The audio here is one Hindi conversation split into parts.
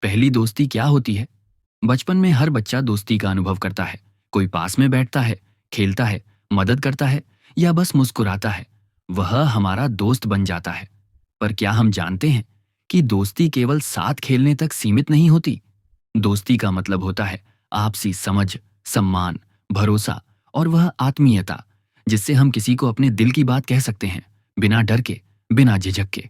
पहली दोस्ती क्या होती है? बचपन में हर बच्चा दोस्ती का अनुभव करता है। कोई पास में बैठता है, खेलता है, मदद करता है या बस मुस्कुराता है। वह हमारा दोस्त बन जाता है। पर क्या हम जानते हैं कि दोस्ती केवल साथ खेलने तक सीमित नहीं होती? दोस्ती का मतलब होता है आपसी समझ, सम्मान, भरोसा और वह आत्मीयता जिससे हम किसी को अपने दिल की बात कह सकते हैं, बिना डर के, बिना झिझक के।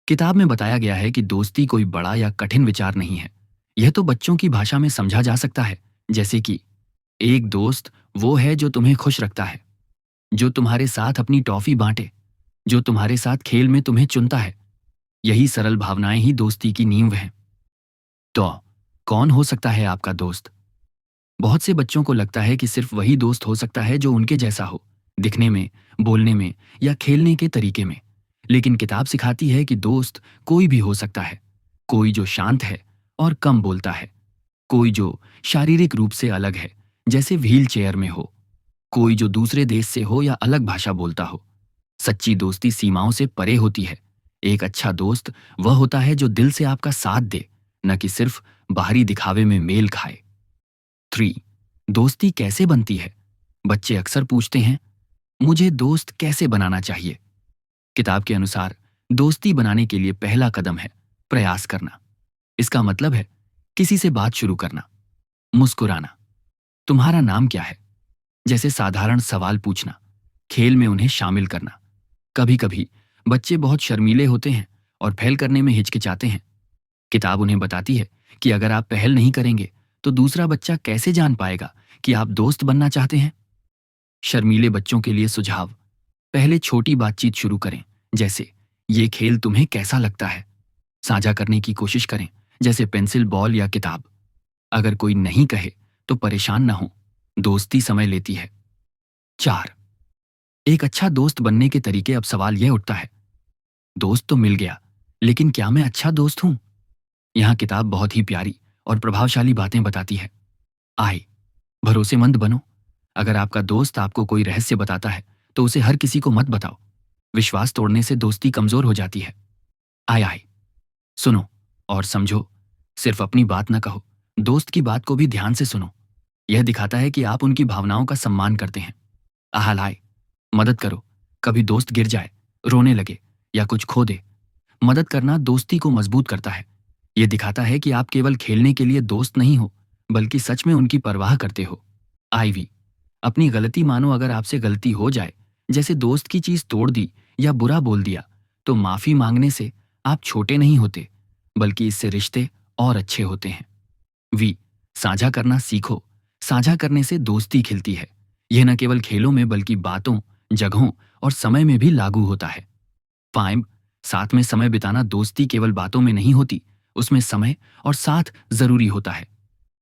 किताब में बताया गया है कि दोस्ती कोई बड़ा या कठिन विचार नहीं है। यह तो बच्चों की भाषा में समझा जा सकता है, जैसे कि एक दोस्त वो है जो तुम्हें खुश रखता है, जो तुम्हारे साथ अपनी टॉफी बांटे, जो तुम्हारे साथ खेल में तुम्हें चुनता है। यही सरल भावनाएं ही दोस्ती की नींव हैं। तो कौन हो सकता है आपका दोस्त? बहुत से बच्चों को लगता है कि सिर्फ वही दोस्त हो सकता है जो उनके जैसा हो, दिखने में, बोलने में या खेलने के तरीके में। लेकिन किताब सिखाती है कि दोस्त कोई भी हो सकता है। कोई जो शांत है और कम बोलता है, कोई जो शारीरिक रूप से अलग है, जैसे व्हील चेयर में हो, कोई जो दूसरे देश से हो या अलग भाषा बोलता हो। सच्ची दोस्ती सीमाओं से परे होती है। एक अच्छा दोस्त वह होता है जो दिल से आपका साथ दे, न कि सिर्फ बाहरी दिखावे में मेल खाए। 3. दोस्ती कैसे बनती है? बच्चे अक्सर पूछते हैं, मुझे दोस्त कैसे बनाना चाहिए? किताब के अनुसार दोस्ती बनाने के लिए पहला कदम है प्रयास करना। इसका मतलब है किसी से बात शुरू करना, मुस्कुराना, तुम्हारा नाम क्या है जैसे साधारण सवाल पूछना, खेल में उन्हें शामिल करना। कभी कभी बच्चे बहुत शर्मीले होते हैं और पहल करने में हिचकिचाते हैं। किताब उन्हें बताती है कि अगर आप पहल नहीं करेंगे तो दूसरा बच्चा कैसे जान पाएगा कि आप दोस्त बनना चाहते हैं। शर्मीले बच्चों के लिए सुझाव: पहले छोटी बातचीत शुरू करें, जैसे ये खेल तुम्हें कैसा लगता है। साझा करने की कोशिश करें, जैसे पेंसिल, बॉल या किताब। अगर कोई नहीं कहे तो परेशान न हो, दोस्ती समय लेती है। 4. एक अच्छा दोस्त बनने के तरीके। अब सवाल यह उठता है, दोस्त तो मिल गया, लेकिन क्या मैं अच्छा दोस्त हूं? यहां किताब बहुत ही प्यारी और प्रभावशाली बातें बताती है। आए, भरोसेमंद बनो। अगर आपका दोस्त आपको कोई रहस्य बताता है तो उसे हर किसी को मत बताओ। विश्वास तोड़ने से दोस्ती कमजोर हो जाती है। आए आए, सुनो और समझो। सिर्फ अपनी बात न कहो, दोस्त की बात को भी ध्यान से सुनो। यह दिखाता है कि आप उनकी भावनाओं का सम्मान करते हैं। आए, मदद करो। कभी दोस्त गिर जाए, रोने लगे या कुछ खो दे, मदद करना दोस्ती को मजबूत करता है। यह दिखाता है कि आप केवल खेलने के लिए दोस्त नहीं हो, बल्कि सच में उनकी परवाह करते हो। आईवी, अपनी गलती मानो। अगर आपसे गलती हो जाए, जैसे दोस्त की चीज तोड़ दी या बुरा बोल दिया, तो माफी मांगने से आप छोटे नहीं होते, बल्कि इससे रिश्ते और अच्छे होते हैं। वी, साझा करना सीखो। साझा करने से दोस्ती खिलती है। यह न केवल खेलों में बल्कि बातों, जगहों और समय में भी लागू होता है। 5. साथ में समय बिताना। दोस्ती केवल बातों में नहीं होती, उसमें समय और साथ जरूरी होता है।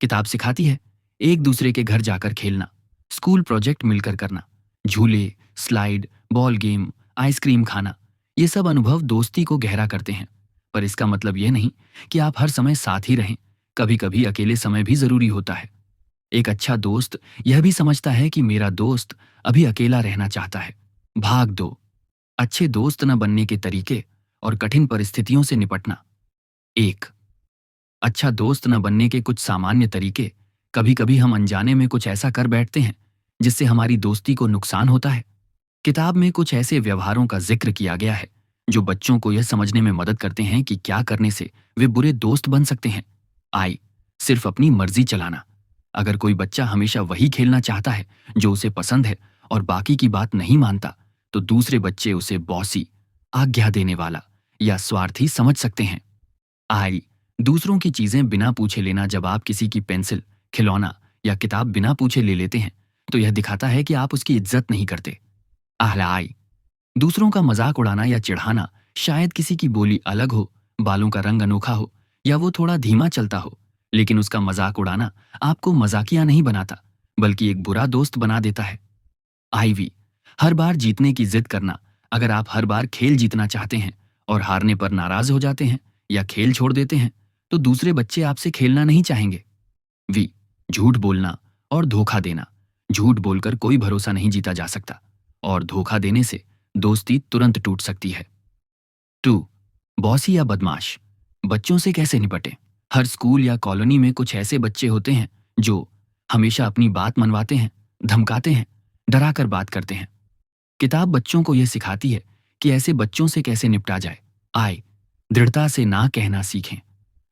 किताब सिखाती है एक दूसरे के घर जाकर खेलना, स्कूल प्रोजेक्ट मिलकर करना, झूले, स्लाइड, बॉल गेम, आइसक्रीम खाना। ये सब अनुभव दोस्ती को गहरा करते हैं। पर इसका मतलब यह नहीं कि आप हर समय साथ ही रहें। कभी कभी अकेले समय भी जरूरी होता है। एक अच्छा दोस्त यह भी समझता है कि मेरा दोस्त अभी अकेला रहना चाहता है। भाग 2, अच्छे दोस्त न बनने के तरीके और कठिन परिस्थितियों से निपटना। 1. अच्छा दोस्त न बनने के कुछ सामान्य तरीके। कभी कभी हम अनजाने में कुछ ऐसा कर बैठते हैं जिससे हमारी दोस्ती को नुकसान होता है। किताब में कुछ ऐसे व्यवहारों का जिक्र किया गया है जो बच्चों को यह समझने में मदद करते हैं कि क्या करने से वे बुरे दोस्त बन सकते हैं। सिर्फ अपनी मर्जी चलाना। अगर कोई बच्चा हमेशा वही खेलना चाहता है जो उसे पसंद है और बाकी की बात नहीं मानता, तो दूसरे बच्चे उसे बॉसी, आज्ञा देने वाला या स्वार्थी समझ सकते हैं। दूसरों की चीजें बिना पूछे लेना। जब आप किसी की पेंसिल, खिलौना या किताब बिना पूछे ले लेते हैं, तो यह दिखाता है कि आप उसकी इज्जत नहीं करते। दूसरों का मजाक उड़ाना या चिढ़ाना। शायद किसी की बोली अलग हो, बालों का रंग अनोखा हो या वो थोड़ा धीमा चलता हो, लेकिन उसका मजाक उड़ाना आपको मजाकिया नहीं बनाता, बल्कि एक बुरा दोस्त बना देता है। हर बार जीतने की जिद करना। अगर आप हर बार खेल जीतना चाहते हैं और हारने पर नाराज हो जाते हैं या खेल छोड़ देते हैं, तो दूसरे बच्चे आपसे खेलना नहीं चाहेंगे। झूठ बोलना और धोखा देना। झूठ बोलकर कोई भरोसा नहीं जीता जा सकता और धोखा देने से दोस्ती तुरंत टूट सकती है। 2. बॉसी या बदमाश। बच्चों से कैसे निपटें? हर स्कूल या कॉलोनी में कुछ ऐसे बच्चे होते हैं जो हमेशा अपनी बात मनवाते हैं, धमकाते हैं, डराकर बात करते हैं। किताब बच्चों को यह सिखाती है कि ऐसे बच्चों से कैसे निपटा जाए। आए, दृढ़ता से ना कहना सीखें।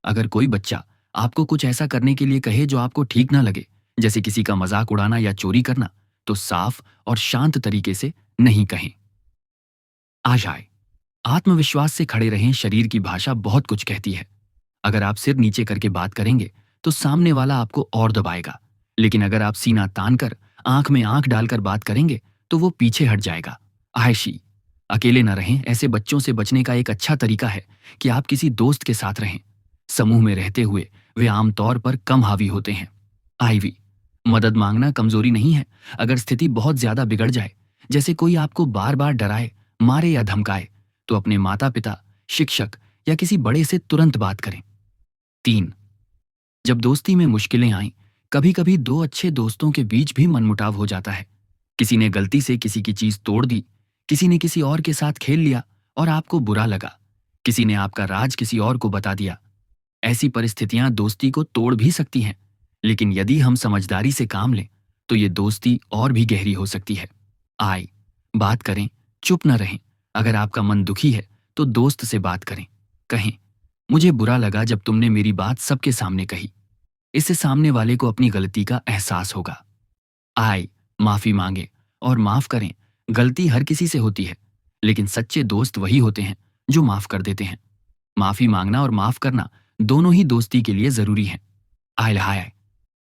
अगर कोई बच्चा आपको कुछ ऐसा करने के लिए कहे जो आपको ठीक ना लगे, जैसे किसी का मजाक उड़ाना या चोरी करना, तो साफ और शांत तरीके से नहीं कहें। आशाएं, आत्मविश्वास से खड़े रहें। शरीर की भाषा बहुत कुछ कहती है। अगर आप सिर नीचे करके बात करेंगे तो सामने वाला आपको और दबाएगा, लेकिन अगर आप सीना तान कर आंख में आंख डालकर बात करेंगे तो वो पीछे हट जाएगा। आयशी, अकेले न रहें। ऐसे बच्चों से बचने का एक अच्छा तरीका है कि आप किसी दोस्त के साथ रहें। समूह में रहते हुए वे आमतौर पर कम हावी होते हैं। आईवी, मदद मांगना कमजोरी नहीं है। अगर स्थिति बहुत ज्यादा बिगड़ जाए, जैसे कोई आपको बार बार डराए, मारे या धमकाए, तो अपने माता पिता, शिक्षक या किसी बड़े से तुरंत बात करें। 3, जब दोस्ती में मुश्किलें आएं, कभी कभी दो अच्छे दोस्तों के बीच भी मनमुटाव हो जाता है। किसी ने गलती से किसी की चीज तोड़ दी, किसी ने किसी और के साथ खेल लिया और आपको बुरा लगा, किसी ने आपका राज किसी और को बता दिया। ऐसी परिस्थितियां दोस्ती को तोड़ भी सकती हैं, लेकिन यदि हम समझदारी से काम लें तो ये दोस्ती और भी गहरी हो सकती है। आए, बात करें, चुप न रहें। अगर आपका मन दुखी है तो दोस्त से बात करें। कहें, मुझे बुरा लगा जब तुमने मेरी बात सबके सामने कही। इससे सामने वाले को अपनी गलती का एहसास होगा। आए, माफी मांगे और माफ करें। गलती हर किसी से होती है, लेकिन सच्चे दोस्त वही होते हैं जो माफ कर देते हैं। माफी मांगना और माफ करना दोनों ही दोस्ती के लिए जरूरी हैं। आए लहाए,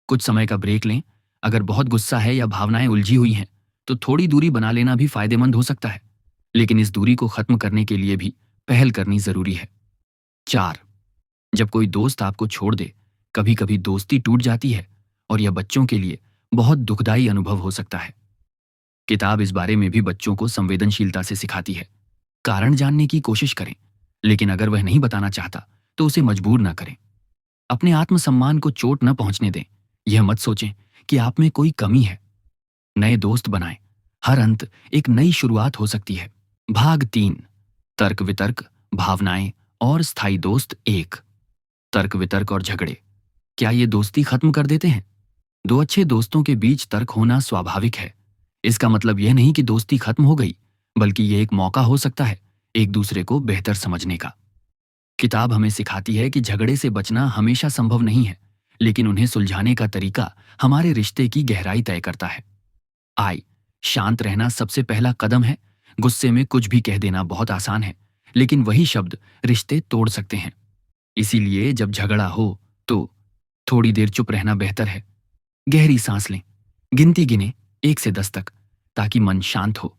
कुछ समय का ब्रेक लें। अगर बहुत गुस्सा है या भावनाएं उलझी हुई हैं तो थोड़ी दूरी बना लेना भी फायदेमंद हो सकता है, लेकिन इस दूरी को खत्म करने के लिए भी पहल करनी जरूरी है। 4, जब कोई दोस्त आपको छोड़ दे, कभी कभी दोस्ती टूट जाती है और यह बच्चों के लिए बहुत दुखदाई अनुभव हो सकता है। किताब इस बारे में भी बच्चों को संवेदनशीलता से सिखाती है। कारण जानने की कोशिश करें, लेकिन अगर वह नहीं बताना चाहता तो उसे मजबूर न करें। अपने आत्मसम्मान को चोट न पहुंचने दें। यह मत सोचें कि आप में कोई कमी है। नए दोस्त बनाएं। हर अंत एक नई शुरुआत हो सकती है। भाग 3, तर्क वितर्क, भावनाएं और स्थायी दोस्त। 1, तर्क वितर्क और झगड़े, क्या ये दोस्ती खत्म कर देते हैं? दो अच्छे दोस्तों के बीच तर्क होना स्वाभाविक है। इसका मतलब यह नहीं कि दोस्ती खत्म हो गई, बल्कि यह एक मौका हो सकता है एक दूसरे को बेहतर समझने का। किताब हमें सिखाती है कि झगड़े से बचना हमेशा संभव नहीं है, लेकिन उन्हें सुलझाने का तरीका हमारे रिश्ते की गहराई तय करता है। आए, शांत रहना सबसे पहला कदम है। गुस्से में कुछ भी कह देना बहुत आसान है, लेकिन वही शब्द रिश्ते तोड़ सकते हैं। इसीलिए जब झगड़ा हो तो थोड़ी देर चुप रहना बेहतर है। गहरी सांस लें, गिनती गिने 1 से 10 तक, ताकि मन शांत हो।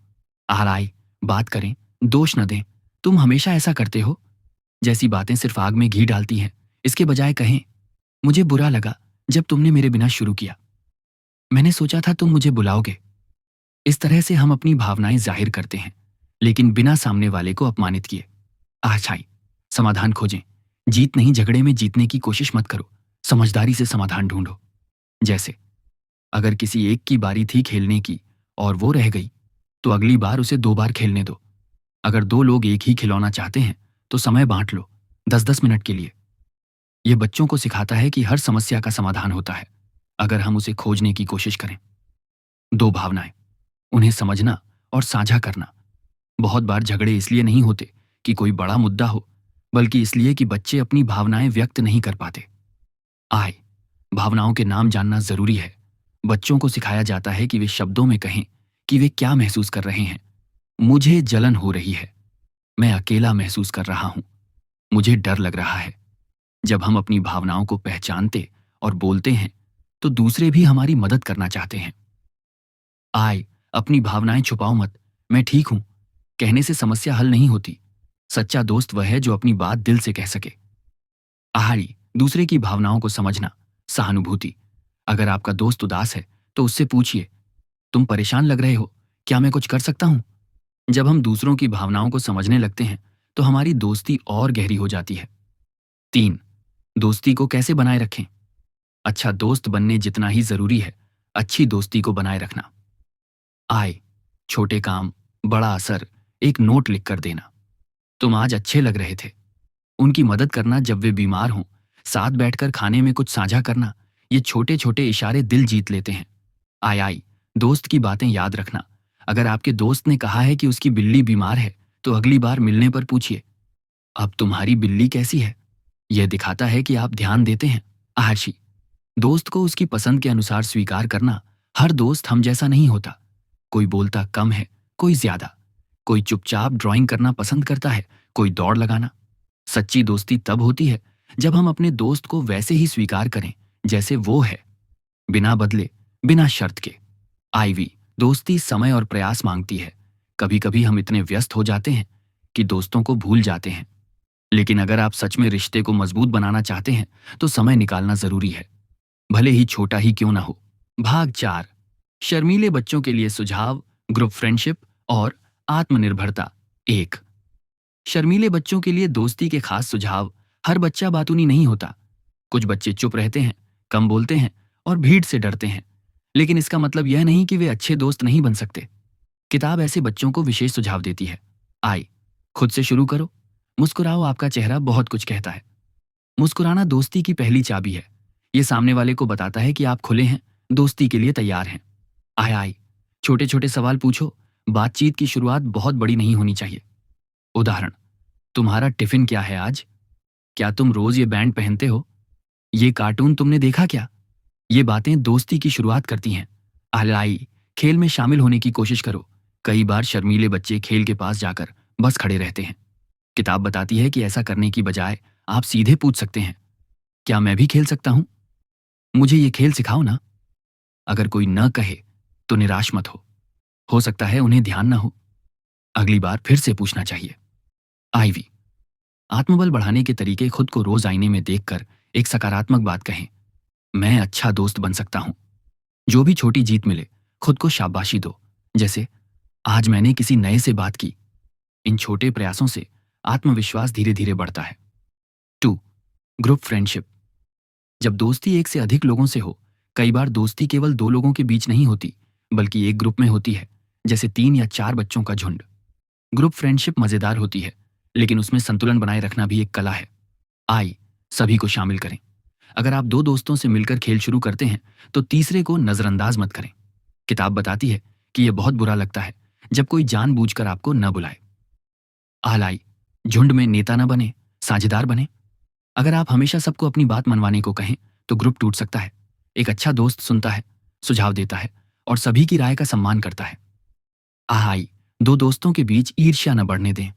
आए, बात करें, दोष न दें। तुम हमेशा ऐसा करते हो जैसी बातें सिर्फ आग में घी डालती हैं। इसके बजाय कहें, मुझे बुरा लगा जब तुमने मेरे बिना शुरू किया। मैंने सोचा था तुम मुझे बुलाओगे। इस तरह से हम अपनी भावनाएं जाहिर करते हैं, लेकिन बिना सामने वाले को अपमानित किए। आशाई, समाधान खोजें। जीत नहीं, झगड़े में जीतने की कोशिश मत करो। समझदारी से समाधान ढूंढो। जैसे, अगर किसी एक की बारी थी खेलने की और वो रह गई, तो अगली बार उसे 2 बार खेलने दो। अगर 2 लोग एक ही खिलौना चाहते हैं तो समय बांट लो, 10-10 मिनट के लिए। यह बच्चों को सिखाता है कि हर समस्या का समाधान होता है, अगर हम उसे खोजने की कोशिश करें। 2 भावनाएं, उन्हें समझना और साझा करना। बहुत बार झगड़े इसलिए नहीं होते कि कोई बड़ा मुद्दा हो, बल्कि इसलिए कि बच्चे अपनी भावनाएं व्यक्त नहीं कर पाते। आए, भावनाओं के नाम जानना जरूरी है। बच्चों को सिखाया जाता है कि वे शब्दों में कहें कि वे क्या महसूस कर रहे हैं। मुझे जलन हो रही है, मैं अकेला महसूस कर रहा हूं, मुझे डर लग रहा है। जब हम अपनी भावनाओं को पहचानते और बोलते हैं तो दूसरे भी हमारी मदद करना चाहते हैं। आए, अपनी भावनाएं छुपाओ मत। मैं ठीक हूं कहने से समस्या हल नहीं होती। सच्चा दोस्त वह है जो अपनी बात दिल से कह सके। आहारी, दूसरे की भावनाओं को समझना, सहानुभूति। अगर आपका दोस्त उदास है तो उससे पूछिए, तुम परेशान लग रहे हो, क्या मैं कुछ कर सकता हूं? जब हम दूसरों की भावनाओं को समझने लगते हैं तो हमारी दोस्ती और गहरी हो जाती है। 3, दोस्ती को कैसे बनाए रखें? अच्छा दोस्त बनने जितना ही जरूरी है अच्छी दोस्ती को बनाए रखना। आए, छोटे काम, बड़ा असर। एक नोट लिख कर देना, तुम आज अच्छे लग रहे थे। उनकी मदद करना जब वे बीमार हों, साथ बैठकर खाने में कुछ साझा करना, ये छोटे छोटे इशारे दिल जीत लेते हैं। आई दोस्त की बातें याद रखना। अगर आपके दोस्त ने कहा है कि उसकी बिल्ली बीमार है, तो अगली बार मिलने पर पूछिए, अब तुम्हारी बिल्ली कैसी है? यह दिखाता है कि आप ध्यान देते हैं। आहर्षि, दोस्त को उसकी पसंद के अनुसार स्वीकार करना। हर दोस्त हम जैसा नहीं होता। कोई बोलता कम है, कोई ज्यादा। कोई चुपचाप ड्राइंग करना पसंद करता है, कोई दौड़ लगाना। सच्ची दोस्ती तब होती है जब हम अपने दोस्त को वैसे ही स्वीकार करें जैसे वो है, बिना बदले, बिना शर्त के। आईवी, दोस्ती समय और प्रयास मांगती है। कभी कभी हम इतने व्यस्त हो जाते हैं कि दोस्तों को भूल जाते हैं। लेकिन अगर आप सच में रिश्ते को मजबूत बनाना चाहते हैं तो समय निकालना जरूरी है, भले ही छोटा ही क्यों ना हो। भाग 4, शर्मीले बच्चों के लिए सुझाव, ग्रुप फ्रेंडशिप और आत्मनिर्भरता। 1, शर्मीले बच्चों के लिए दोस्ती के खास सुझाव। हर बच्चा बातूनी नहीं होता। कुछ बच्चे चुप रहते हैं, कम बोलते हैं और भीड़ से डरते हैं। लेकिन इसका मतलब यह नहीं कि वे अच्छे दोस्त नहीं बन सकते। किताब ऐसे बच्चों को विशेष सुझाव देती है। खुद से शुरू करो। मुस्कुराओ, आपका चेहरा बहुत कुछ कहता है। मुस्कुराना दोस्ती की पहली चाबी है। ये सामने वाले को बताता है कि आप खुले हैं, दोस्ती के लिए तैयार हैं। छोटे छोटे सवाल पूछो। बातचीत की शुरुआत बहुत बड़ी नहीं होनी चाहिए। उदाहरण, तुम्हारा टिफिन क्या है आज? क्या तुम रोज ये बैंड पहनते हो? ये कार्टून तुमने देखा क्या? ये बातें दोस्ती की शुरुआत करती हैं। खेल में शामिल होने की कोशिश करो। कई बार शर्मीले बच्चे खेल के पास जाकर बस खड़े रहते हैं। किताब बताती है कि ऐसा करने की बजाय आप सीधे पूछ सकते हैं, क्या मैं भी खेल सकता हूं? मुझे ये खेल सिखाओ ना। अगर कोई न कहे तो निराश मत हो सकता है उन्हें ध्यान ना हो। अगली बार फिर से पूछना चाहिए। आईवी, आत्मबल बढ़ाने के तरीके। खुद को रोज आईने में देखकर एक सकारात्मक बात कहें, मैं अच्छा दोस्त बन सकता हूं। जो भी छोटी जीत मिले, खुद को शाबाशी दो, जैसे आज मैंने किसी नए से बात की। इन छोटे प्रयासों से आत्मविश्वास धीरे धीरे बढ़ता है। 2, ग्रुप फ्रेंडशिप। जब दोस्ती एक से अधिक लोगों से हो, कई बार दोस्ती केवल 2 लोगों के बीच नहीं होती, बल्कि एक ग्रुप में होती है, जैसे 3 या 4 बच्चों का झुंड। ग्रुप फ्रेंडशिप मजेदार होती है, लेकिन उसमें संतुलन बनाए रखना भी एक कला है। सभी को शामिल करें। अगर आप 2 दोस्तों से मिलकर खेल शुरू करते हैं तो तीसरे को नजरअंदाज मत करें। किताब बताती है कि यह बहुत बुरा लगता है जब कोई जानबूझकर आपको न बुलाए। झुंड में नेता न बने, साझेदार बने। अगर आप हमेशा सबको अपनी बात मनवाने को कहें तो ग्रुप टूट सकता है। एक अच्छा दोस्त सुनता है, सुझाव देता है और सभी की राय का सम्मान करता है। 2 दोस्तों के बीच ईर्ष्या न बढ़ने दें।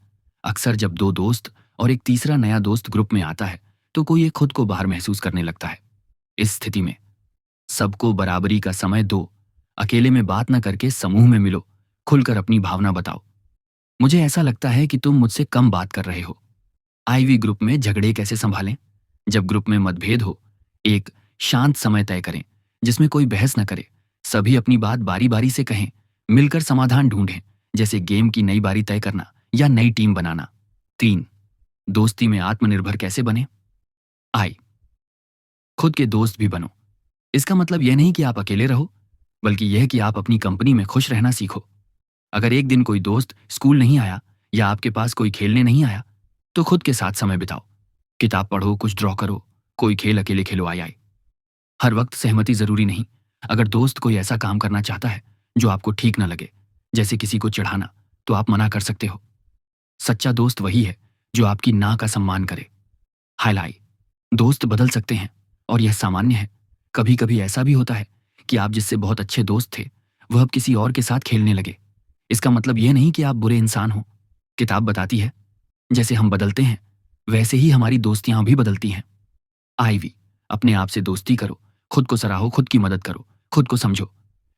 अक्सर जब 2 दोस्त और एक तीसरा नया दोस्त ग्रुप में आता है तो कोई एक खुद को बाहर महसूस करने लगता है। इस स्थिति में सबको बराबरी का समय दो। अकेले में बात न करके समूह में मिलो, खुलकर अपनी भावना बताओ। मुझे ऐसा लगता है कि तुम मुझसे कम बात कर रहे हो। आईवी, ग्रुप में झगड़े कैसे संभालें? जब ग्रुप में मतभेद हो, एक शांत समय तय करें जिसमें कोई बहस न करे। सभी अपनी बात बारी बारी से कहें, मिलकर समाधान ढूंढें, जैसे गेम की नई बारी तय करना या नई टीम बनाना। 3, दोस्ती में आत्मनिर्भर कैसे बने? खुद के दोस्त भी बनो। इसका मतलब यह नहीं कि आप अकेले रहो, बल्कि यह कि आप अपनी कंपनी में खुश रहना सीखो। अगर एक दिन कोई दोस्त स्कूल नहीं आया या आपके पास कोई खेलने नहीं आया, तो खुद के साथ समय बिताओ। किताब पढ़ो, कुछ ड्रॉ करो, कोई खेल अकेले खेलो। हर वक्त सहमति जरूरी नहीं। अगर दोस्त कोई ऐसा काम करना चाहता है जो आपको ठीक न लगे, जैसे किसी को चिढ़ाना, तो आप मना कर सकते हो। सच्चा दोस्त वही है जो आपकी ना का सम्मान करे। दोस्त बदल सकते हैं और यह सामान्य है। कभी कभी ऐसा भी होता है कि आप जिससे बहुत अच्छे दोस्त थे, वह अब किसी और के साथ खेलने लगे। इसका मतलब यह नहीं कि आप बुरे इंसान हो। किताब बताती है, जैसे हम बदलते हैं वैसे ही हमारी दोस्तियां भी बदलती हैं। अपने आप से दोस्ती करो, खुद को सराहो, खुद की मदद करो, खुद को समझो।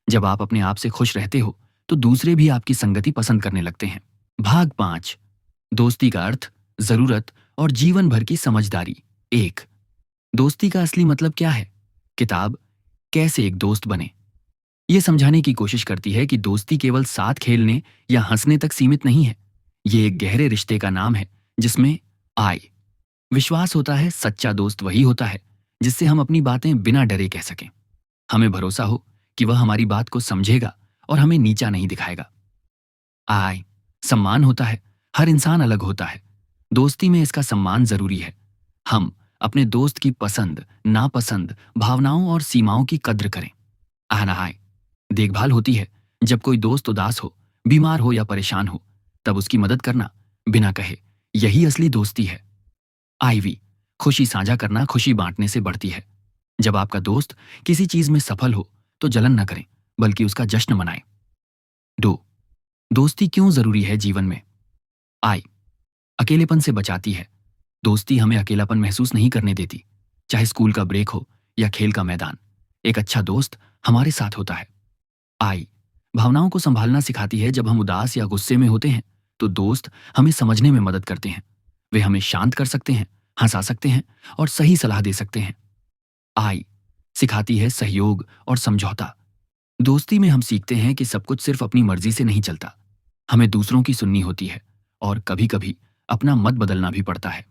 जब आप अपने आप से खुश रहते हो तो दूसरे भी आपकी संगति पसंद करने लगते हैं। भाग 5, दोस्ती का अर्थ, जरूरत और जीवन भर की समझदारी। 1, दोस्ती का असली मतलब क्या है? किताब कैसे एक दोस्त बने, यह समझाने की कोशिश करती है कि दोस्ती केवल साथ खेलने या हंसने तक सीमित नहीं है। ये एक गहरे रिश्ते का नाम है जिसमें विश्वास होता है। सच्चा दोस्त वही होता है जिससे हम अपनी बातें बिना डरे कह सकें। हमें भरोसा हो कि वह हमारी बात को समझेगा और हमें नीचा नहीं दिखाएगा। सम्मान होता है। हर इंसान अलग होता है, दोस्ती में इसका सम्मान जरूरी है। हम अपने दोस्त की पसंद, नापसंद, भावनाओं और सीमाओं की कद्र करें। आह देखभाल होती है जब कोई दोस्त उदास हो, बीमार हो या परेशान हो, तब उसकी मदद करना बिना कहे, यही असली दोस्ती है। आईवी, खुशी साझा करना खुशी बांटने से बढ़ती है। जब आपका दोस्त किसी चीज में सफल हो तो जलन न करें, बल्कि उसका जश्न मनाएं। दो, दोस्ती क्यों जरूरी है जीवन में? आई, अकेलेपन से बचाती है। दोस्ती हमें अकेलापन महसूस नहीं करने देती, चाहे स्कूल का ब्रेक हो या खेल का मैदान। एक अच्छा दोस्त हमारे साथ होता है। आई, भावनाओं को संभालना सिखाती है। जब हम उदास या गुस्से में होते हैं तो दोस्त हमें समझने में मदद करते हैं। वे हमें शांत कर सकते हैं, हंसा सकते हैं और सही सलाह दे सकते हैं। आई, सिखाती है सहयोग और समझौता। दोस्ती में हम सीखते हैं कि सब कुछ सिर्फ अपनी मर्जी से नहीं चलता। हमें दूसरों की सुननी होती है और कभी कभी अपना मत बदलना भी पड़ता है।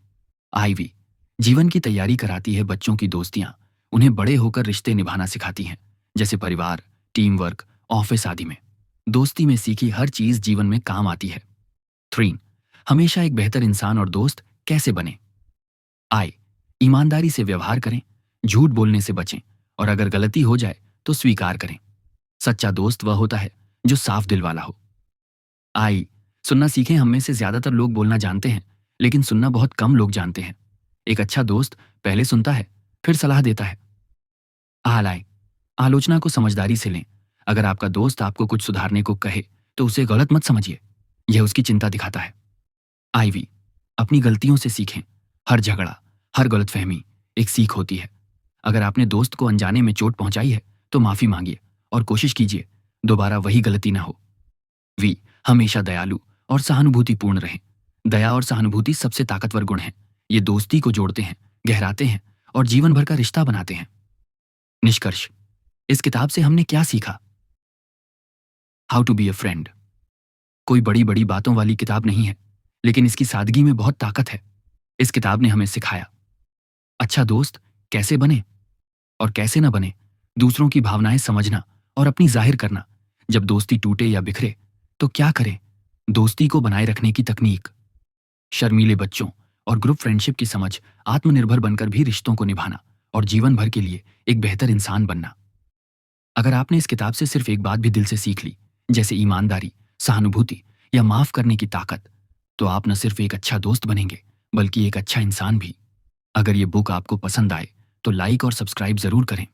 आईवी, जीवन की तैयारी कराती है। बच्चों की दोस्तियां उन्हें बड़े होकर रिश्ते निभाना सिखाती हैं, जैसे परिवार, टीम वर्क, ऑफिस आदि में। दोस्ती में सीखी हर चीज जीवन में काम आती है। 3, हमेशा एक बेहतर इंसान और दोस्त कैसे बने? आई, ईमानदारी से व्यवहार करें, झूठ बोलने से बचें और अगर गलती हो जाए तो स्वीकार करें। सच्चा दोस्त वह होता है जो साफ दिल वाला हो। आई, सुनना सीखें। हम में से ज्यादातर लोग बोलना जानते हैं, लेकिन सुनना बहुत कम लोग जानते हैं। एक अच्छा दोस्त पहले सुनता है, फिर सलाह देता है। आलाई, आलोचना को समझदारी से लें। अगर आपका दोस्त आपको कुछ सुधारने को कहे तो उसे गलत मत समझिए, यह उसकी चिंता दिखाता है। आईवी, अपनी गलतियों से सीखें। हर झगड़ा, हर गलतफहमी एक सीख होती है। अगर आपने दोस्त को अनजाने में चोट पहुंचाई है तो माफी मांगिए और कोशिश कीजिए दोबारा वही गलती ना हो। वी, हमेशा दयालु और सहानुभूतिपूर्ण रहें। दया और सहानुभूति सबसे ताकतवर गुण हैं। ये दोस्ती को जोड़ते हैं, गहराते हैं और जीवन भर का रिश्ता बनाते हैं। निष्कर्ष, इस किताब से हमने क्या सीखा? How to be a friend कोई बड़ी बड़ी बातों वाली किताब नहीं है, लेकिन इसकी सादगी में बहुत ताकत है। इस किताब ने हमें सिखाया अच्छा दोस्त कैसे बने और कैसे न बने, दूसरों की भावनाएं समझना और अपनी जाहिर करना, जब दोस्ती टूटे या बिखरे तो क्या करें, दोस्ती को बनाए रखने की तकनीक, शर्मीले बच्चों और ग्रुप फ्रेंडशिप की समझ, आत्मनिर्भर बनकर भी रिश्तों को निभाना और जीवन भर के लिए एक बेहतर इंसान बनना। अगर आपने इस किताब से सिर्फ एक बात भी दिल से सीख ली, जैसे ईमानदारी, सहानुभूति या माफ करने की ताकत, तो आप न सिर्फ एक अच्छा दोस्त बनेंगे, बल्कि एक अच्छा इंसान भी। अगर ये बुक आपको पसंद आए तो लाइक और सब्सक्राइब जरूर करें।